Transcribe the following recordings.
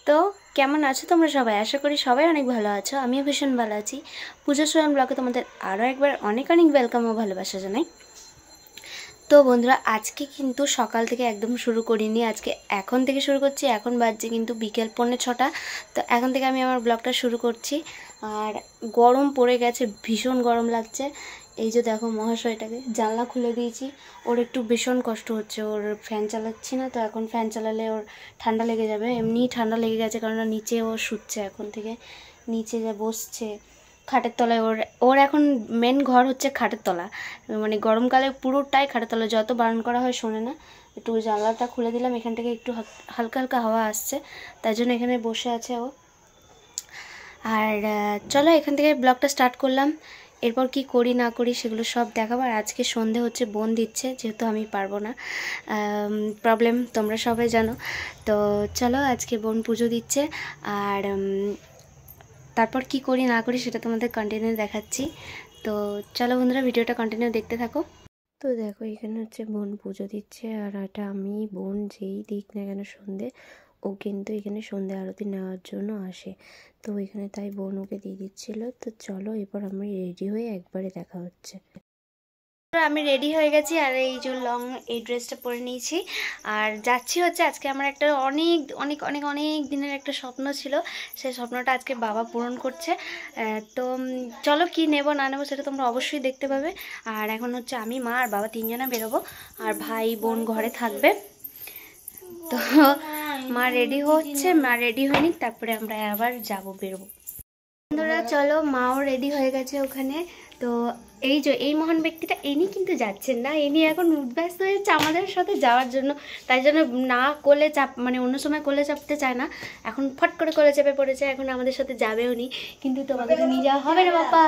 তো কেমন আছো তোমরা সবাই? আশা করি সবাই অনেক ভালো আছো। আমিও ভীষণ ভালো আছি। পূজা সোয়ান ব্লগে তোমাদের আরও একবার অনেক অনেক ওয়েলকাম ও ভালোবাসা জানাই। তো বন্ধুরা, আজকে কিন্তু সকাল থেকে একদম শুরু করিনি, আজকে এখন থেকে শুরু করছি। এখন বাজছে কিন্তু বিকেল 5:45। তো এখন থেকে আমি আমার ব্লগটা শুরু করছি। আর গরম পড়ে গেছে, ভীষণ গরম লাগছে। এই যে দেখো মহাশয়টাকে জানলা খুলে দিয়েছি, ওর একটু ভীষণ কষ্ট হচ্ছে, ওর ফ্যান চালাচ্ছি না তো, এখন ফ্যান চালালে ওর ঠান্ডা লেগে যাবে। এমনিই ঠান্ডা লেগে গেছে কারণ নিচে ও শুচ্ছে, এখন থেকে নিচে যা বসছে খাটের তলায়। ওর ওর এখন মেন ঘর হচ্ছে খাটের তলা, মানে গরমকালে পুরোটাই খাটের তলা, যত বারণ করা হয় শোনে না। একটু জানলাটা খুলে দিলাম, এখান থেকে একটু হালকা হালকা হাওয়া আসছে, তাই জন্য এখানে বসে আছে ও। আর চলো এখান থেকে ব্লগটা স্টার্ট করলাম। এরপর কি করি না করি সেগুলো সব দেখাবো। আর আজকে সন্ধে হচ্ছে, বোন দিচ্ছে, যেহেতু আমি পারবো না, প্রবলেম তোমরা সবাই জানো। তো চলো আজকে বোন পুজো দিচ্ছে, আর তারপর কি করি না করি সেটা তোমাদের কন্টিনিউ দেখাচ্ছি। তো চলো বন্ধুরা, ভিডিওটা কন্টিনিউ দেখতে থাকো। তো দেখো এখানে হচ্ছে বোন পুজো দিচ্ছে, আর এটা আমি বোন যেই দিক না কেন সন্ধে, ও কিন্তু এখানে সন্ধে আরতি নেওয়ার জন্য আসে। তো এখানে তাই বোন ওকে দিয়ে দিচ্ছিল। তো চলো এরপর আমি রেডি হয়ে একবারে দেখা হচ্ছে। আমি রেডি হয়ে গেছি, আর এই যে লং এই ড্রেসটা পরে নিয়েছি, আর যাচ্ছি হচ্ছে আজকে আমার একটা অনেক অনেক অনেক অনেক দিনের একটা স্বপ্ন ছিল, সেই স্বপ্নটা আজকে বাবা পূরণ করছে। তো চলো কি নেব না নেবো সেটা তোমরা অবশ্যই দেখতে পাবে। আর এখন হচ্ছে আমি, মা আর বাবা তিনজনা বেরোবো, আর ভাই বোন ঘরে থাকবে। তো মা রেডি হচ্ছে, মা রেডি হয়নি, তারপরে আমরা আবার যাবো, বেরোবো। বন্ধুরা চলো, মাও রেডি হয়ে গেছে ওখানে। তো এই যে এই মহান ব্যক্তিটা, ইনি কিন্তু যাচ্ছেন না, ইনি এখন উদ্ব্যস্ত হয়েছে আমাদের সাথে যাওয়ার জন্য। তাই জন্য না কোলে চাপ, মানে অন্য সময় কোলে চাপতে চায় না, এখন ফট করে কোলে চেপে পড়েছে, এখন আমাদের সাথে যাবেও নি। কিন্তু তোমাকে তো নিয়ে যাওয়া হবে না বাবা।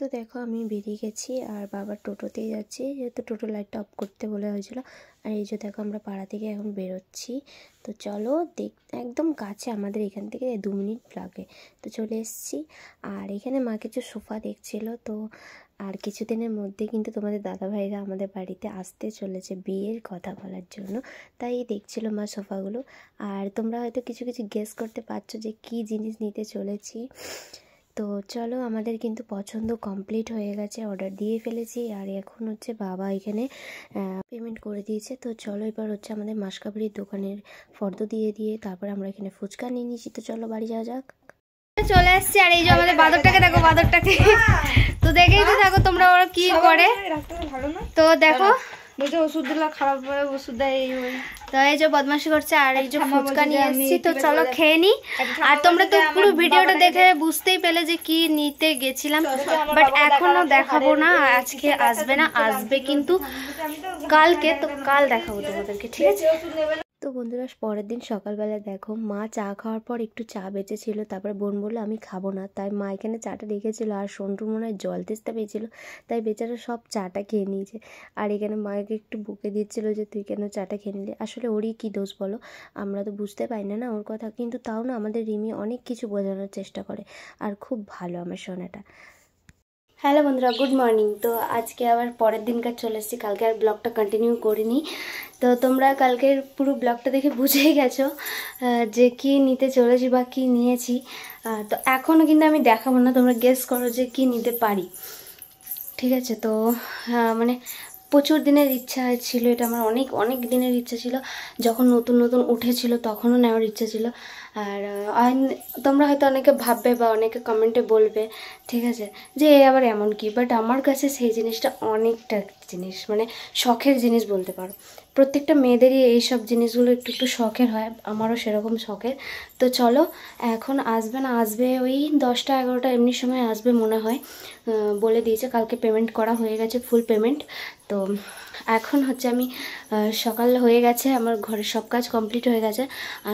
তো দেখো আমি বেরিয়ে গেছি, আর বাবার টোটোতেই যাচ্ছি, যেহেতু টোটো লাইটটা অফ করতে বলে হয়েছিল। আর এই যে দেখো আমরা পাড়া থেকে এখন বেরোচ্ছি। তো চলো একদম কাছে, আমাদের এখান থেকে 2 মিনিট লাগে। তো চলে এসেছি, আর এখানে মা কিছু সোফা দেখছিল। তো আর কিছুদিনের মধ্যে কিন্তু তোমাদের দাদাভাইরা আমাদের বাড়িতে আসতে চলেছে বিয়ের কথা বলার জন্য, তাই দেখছিল মা সোফাগুলো। আর তোমরা হয়তো কিছু কিছু গেস করতে পারছো যে কী জিনিস নিতে চলেছি। তো চলো আমাদের কিন্তু পছন্দ কমপ্লিট হয়ে গেছে, অর্ডার দিয়ে ফেলেছি, আর এখন হচ্ছে বাবা এখানে পেমেন্ট করে দিয়েছে। তো চলো এবার হচ্ছে আমাদের মাসকাবাড়ির দোকানের ফর্দ দিয়ে তারপর আমরা এখানে ফুচকা নিয়ে নিয়েছি। তো চলো বাড়ি যাওয়া যাক। চলে আসছি, আর এই যে আমাদের বাদরটাকে দেখো, বাদরটাকে তো দেখেই তো থাকো তোমরা ওরা কি করে। তো দেখো ওষুধ দিলা খারাপ হয়, ওষুধ দেয়, তো এই যে বদমাশি করছে। আর এই যে ফুচকা নিয়ে এসেছি, তো চলো খেয়ে নি। আর তোমরা তো পুরো ভিডিওটা দেখে বুঝতেই পেলে যে কি নিতে গেছিলাম, বাট এখনো দেখাবো না, আজকে আসবে না, আসবে কিন্তু কালকে। তো কাল দেখাবো তোমাদেরকে, ঠিক আছে? তো বন্ধুরা পরের দিন সকালবেলা দেখো মা চা খাওয়ার পর একটু চা বেঁচেছিল, তারপরে বোন বললো আমি খাবো না, তাই মা এখানে চাটা রেখেছিলো, আর সন্টুর মনে হয় জল তেষ্টা পেয়েছিল, তাই বেচারা সব চাটা খেয়ে নিয়েছে। আর এখানে মাকে একটু বকে দিচ্ছিলো যে তুই কেন চাটা খেয়ে নিলি। আসলে ওরই কী দোষ বলো, আমরা তো বুঝতে পারি না না ওর কথা, কিন্তু তাও না আমাদের রিমি অনেক কিছু বোঝানোর চেষ্টা করে, আর খুব ভালো আমার সোনাটা। হ্যালো বন্ধুরা, গুড মর্নিং। তো আজকে আবার পরের দিনকার চলে এসেছি, কালকে আর ব্লগটা কন্টিনিউ করিনি। তো তোমরা কালকের পুরো ব্লগটা দেখে বুঝেই গেছো যে কি নিতে চলেছি বা কি নিয়েছি। তো এখনও কিন্তু আমি দেখাবো না, তোমরা গেস করো যে কি নিতে পারি, ঠিক আছে? তো মানে প্রচুর দিনের ইচ্ছা ছিল এটা, আমার অনেক অনেক দিনের ইচ্ছা ছিল, যখন নতুন নতুন উঠেছিল তখনও নেওয়ার ইচ্ছা ছিল। আর তোমরা হয়তো অনেকে ভাববে বা অনেকে কমেন্টে বলবে, ঠিক আছে, যে আবার এমন কি, বাট আমার কাছে সেই জিনিসটা অনেকটা জিনিস, মানে শখের জিনিস বলতে পারো। প্রত্যেকটা মেয়েদেরই এইসব জিনিসগুলো একটু একটু শখের হয়, আমারও সেরকম শখের। তো চলো এখন আসবে না, আসবে ওই 10টা 11টা এমনি সময় আসবে মনে হয়, বলে দিয়েছে। কালকে পেমেন্ট করা হয়ে গেছে, ফুল পেমেন্ট। তো এখন হচ্ছে আমি সকাল হয়ে গেছে, আমার ঘরের সব কাজ কমপ্লিট হয়ে গেছে,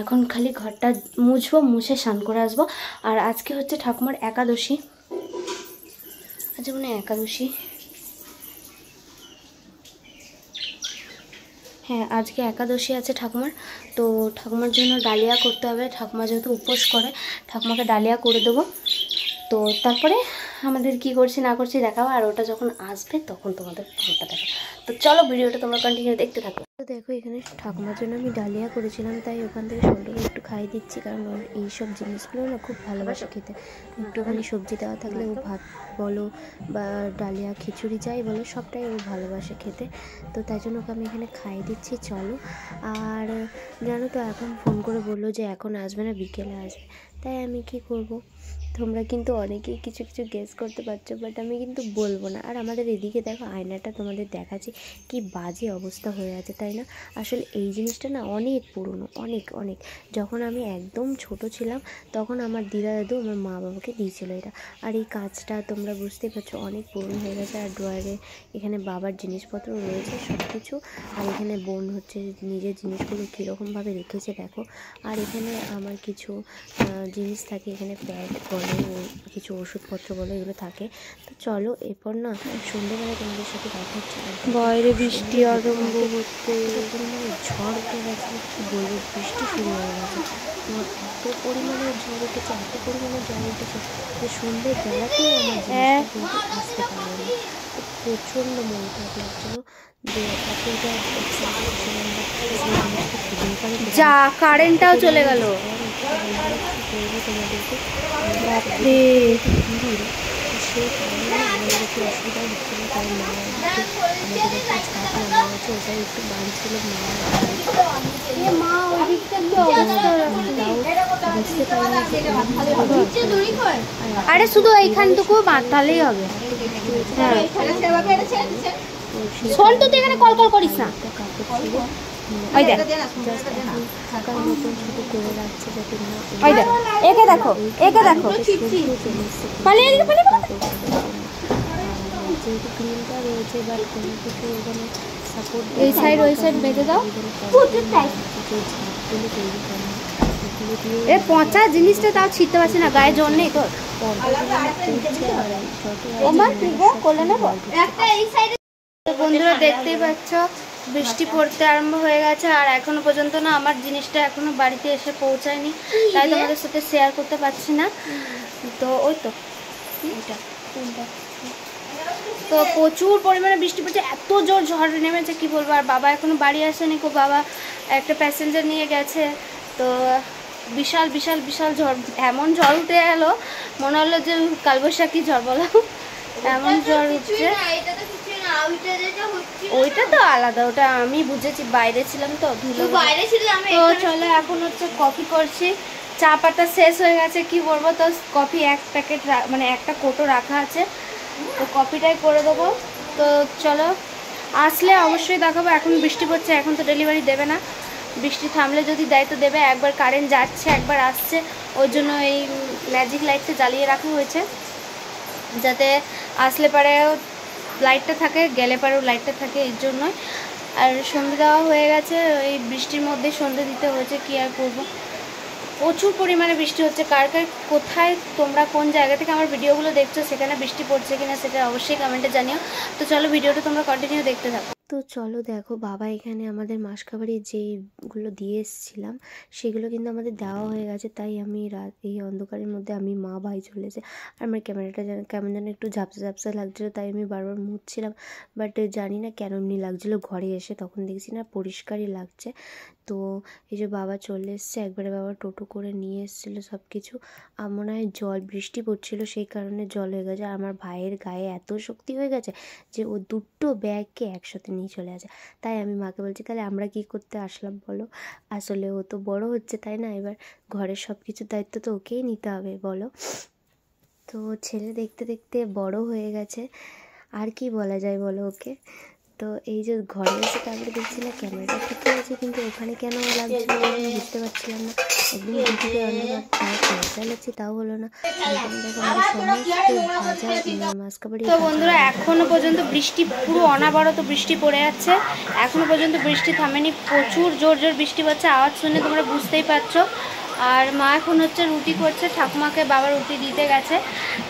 এখন খালি ঘরটা মুছবো, মুছে স্নান করে আসবো। আর আজকে হচ্ছে ঠাকুমার একাদশী, আচ্ছা মানে একাদশী, হ্যাঁ আজকে একাদশী আছে ঠাকুমার। তো ঠাকুমার জন্য ডালিয়া করতে হবে, ঠাকুমা যেহেতু উপোস করে, ঠাকুমাকে ডালিয়া করে দেবো। তো তারপরে আমাদের কি করছি না করছি দেখাবো, আর ওটা যখন আসবে তখন তোমাদের পুরোটা দেখাবো। তো চলো ভিডিওটা তোমরা কন্টিনিউ দেখতে থাকো। তো দেখো এখানে ঠাকুমার জন্য আমি ডালিয়া করেছিলাম, তাই ওখান থেকে শোলটাকে একটু খাইয়ে দিচ্ছি, কারণ এইসব জিনিসগুলো না খুব ভালোবাসে খেতে। একটুখানি সবজি দেওয়া থাকলে ও ভাত বলো বা ডালিয়া খিচুড়ি যাই বলো সবটাই ও ভালোবাসে খেতে, তো তাই জন্য ওকে আমি এখানে খাইয়ে দিচ্ছি। চলো, আর জানো তো এখন ফোন করে বললো যে এখন আসবে না, বিকেলে আসবে, তাই আমি কি করব। তোমরা কিন্তু অনেকেই কিছু কিছু গেস করতে পারছো, বাট আমি কিন্তু বলবো না। আর আমাদের এদিকে দেখো আয়নাটা তোমাদের দেখাচ্ছি, কি বাজে অবস্থা হয়ে আছে, তাই না? আসলে এই জিনিসটা না অনেক পুরনো, অনেক অনেক। যখন আমি একদম ছোট ছিলাম তখন আমার দিদা দাদু আমার মা বাবাকে দিয়েছিল এটা। আর এই কাজটা তোমরা বুঝতেই পারছো অনেক পুরনো হয়ে গেছে। আর ড্রয়ারে এখানে বাবার জিনিসপত্র রয়েছে সব কিছু, আর এখানে বোন হচ্ছে নিজের জিনিসগুলো কীরকমভাবে রেখেছে দেখো। আর এখানে আমার কিছু জিনিস থাকে, এখানে প্যাড বলো, কিছু ওষুধপত্র বলো, এগুলো থাকে। তো চলো এরপর না সন্ধ্যেবেলা তোমাদের সাথে দেখা হচ্ছে। বাইরে বৃষ্টি আরম্ভ হতে পরিমাণে ঝড় উঠে গেছে, কী বলবো, বৃষ্টি শুরু হয়ে গেছে। তো এত পরিমাণে ঝড় উঠেছে, এত পরিমাণে ঝড় উঠেছে যে সন্ধ্যের বেলাতেও আমার জিনিসটা কিন্তু আসতে পারে না। প্রচণ্ড মন খারাপ লাগছিলো যে এতটা এক্সাইটেড ছিলাম, যা কারেন্টটাও চলে গেল। তোমাদেরকে সেই কারণে আমাদের একটু অসুবিধা হচ্ছিল, তাই মা আমাদের একটা ঝাঁপ নামা আছে, ওটাই একটু বাঁধছিল মা বুঝতে পারি। আরে শুধু এইখানটুকু বাঁধালেই হবে। শোন, তুই তো এখানে কল করিস না। একে দেখো, একে দেখো, যেহেতু ক্রিমটা রয়েছে, বাট কোনো কিছু ওখানে সাপোর্ট, এই সাইড ওই সাইড বেঁধে দাও। এ পচা জিনিসটা তাও ছিটতে পারছি না, গায়ে জোর নেই তোর। বন্ধুরা দেখতেই পাচ্ছ বৃষ্টি পড়তে আরম্ভ হয়ে গেছে, আর এখনো পর্যন্ত না আমার জিনিসটা এখনো বাড়িতে এসে পৌঁছায়নি, তাই তোমাদের সাথে শেয়ার করতে পারছি না। তো ওই তো তো প্রচুর পরিমাণে বৃষ্টি পড়ছে, এত জোর ঝড় নেমেছে কি বলবো। আর বাবা এখনো বাড়ি আসেনি, বাবা একটা প্যাসেঞ্জার নিয়ে গেছে। তো বিশাল বিশাল বিশাল ঝড়, এমন ঝড় উঠে গেল মনে হলো যে কালবৈশাখী ঝড় বলো, এমন ঝড় উঠছে। ওইটা তো আলাদা, ওটা আমি বুঝেছি, বাইরে ছিলাম তো ধুলো বাইরে ছিল। তো চলো এখন হচ্ছে কফি করছি, চা পাতা শেষ হয়ে গেছে কি বলবো। তো কফি এক প্যাকেট মানে একটা কোটো রাখা আছে, তো কফিটাই করে দেবো। তো চলো আসলে অবশ্যই দেখাবো। এখন বৃষ্টি পড়ছে, এখন তো ডেলিভারি দেবে না, বৃষ্টি থামলে যদি দেয় তো দেবে। একবার কারেন্ট যাচ্ছে একবার আসছে, ওই জন্য এই ম্যাজিক লাইটটা জ্বালিয়ে রাখা হয়েছে, যাতে আসলে পারে লাইটটা থাকে, গেলে পারেও লাইটটা থাকে, এর জন্যই। আর সন্ধে দেওয়া হয়ে গেছে, এই বৃষ্টির মধ্যে সন্ধে দিতে হয়েছে, কি আর করবো। প্রচুর পরিমাণে বৃষ্টি হচ্ছে। কার কার কোথায় তোমরা কোন জায়গা থেকে আমার ভিডিওগুলো দেখছো, সেখানে বৃষ্টি পড়ছে কিনা সেটা অবশ্যই কমেন্টে জানিও। তো চলো ভিডিওটা তোমরা কন্টিনিউ দেখতে থাকো। তো চলো দেখো, বাবা এখানে আমাদের মাসকাবারি যেইগুলো দিয়ে এসেছিলাম সেগুলো কিন্তু আমাদের দেওয়া হয়ে গেছে, তাই আমি এই অন্ধকারের মধ্যে আমি মা ভাই চলেছে। আর আমার ক্যামেরাটা কেমন যেন একটু ঝাপসা ঝাপসা লাগছিলো, তাই আমি বারবার মুছছিলাম, বাট জানি না কেন এমনি লাগছিলো। ঘরে এসে তখন দেখছি না পরিষ্কারই লাগছে। তো এই যে বাবা চলে এসছে, একবারে বাবা টোটো করে নিয়ে এসেছিলো সব কিছু। মনে হয় জল বৃষ্টি পড়ছিলো সেই কারণে জল হয়ে গেছে। আর আমার ভাইয়ের গায়ে এত শক্তি হয়ে গেছে যে ও দুটো ব্যাগকে একসাথে নিয়ে চলে আসে। তাই আমি মাকে বলছি তাহলে আমরা কি করতে আসলাম বলো। আসলে ও তো বড় হচ্ছে, তাই না, এবার ঘরের সব কিছুর দায়িত্ব তো ওকেই নিতে হবে বলো। তো ছেলে দেখতে দেখতে বড় হয়ে গেছে, আর কি বলা যায় বলো ওকে। তো এই যে ঘরে এসে তারপরে দেখছিলাম ক্যামেরাটা ঠিকই আছে, কিন্তু ওখানে কেন লাগছিল আমি বুঝতে পারছিলাম না। একদিন দিদিকে অন্ধকার তাও ক্যামেরা লাগছে, তাও হলো না। তো বন্ধুরা এখনো পর্যন্ত বৃষ্টি পুরো অনাবরত বৃষ্টি পড়ে যাচ্ছে, এখনো পর্যন্ত বৃষ্টি থামেনি, প্রচুর জোর জোর বৃষ্টি পড়ছে। আওয়াজ শুনে তোমরা বুঝতেই পারছো। আর মা এখন হচ্ছে রুটি করছে, ঠাকুমাকে বাবা রুটি দিতে গেছে।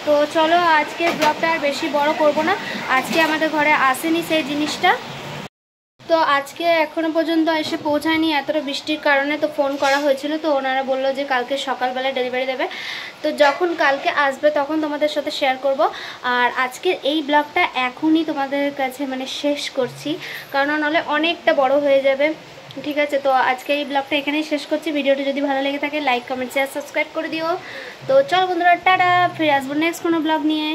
তো চলো আজকে ব্লগটা আর বেশি বড় করব না, আজকে আমাদের ঘরে আসেনি সেই জিনিসটা। তো আজকে এখনো পর্যন্ত এসে পৌঁছায়নি এতটা বৃষ্টির কারণে। তো ফোন করা হয়েছিল, তো ওনারা বললো যে কালকে সকালবেলা ডেলিভারি দেবে। তো যখন কালকে আসবে তখন তোমাদের সাথে শেয়ার করব। আর আজকের এই ব্লগটা এখনই তোমাদের কাছে মানে শেষ করছি, কারণ নাহলে অনেকটা বড় হয়ে যাবে। ঠিক আছে, তো আজকে এই ব্লগটা এখানেই শেষ করছি। ভিডিওটা যদি ভালো লেগে থাকে লাইক কমেন্ট শেয়ার সাবস্ক্রাইব করে দিও। তো চল বন্ধুরা, টাটা, ফিরে আসবো নেক্সট কোনো ব্লগ নিয়ে।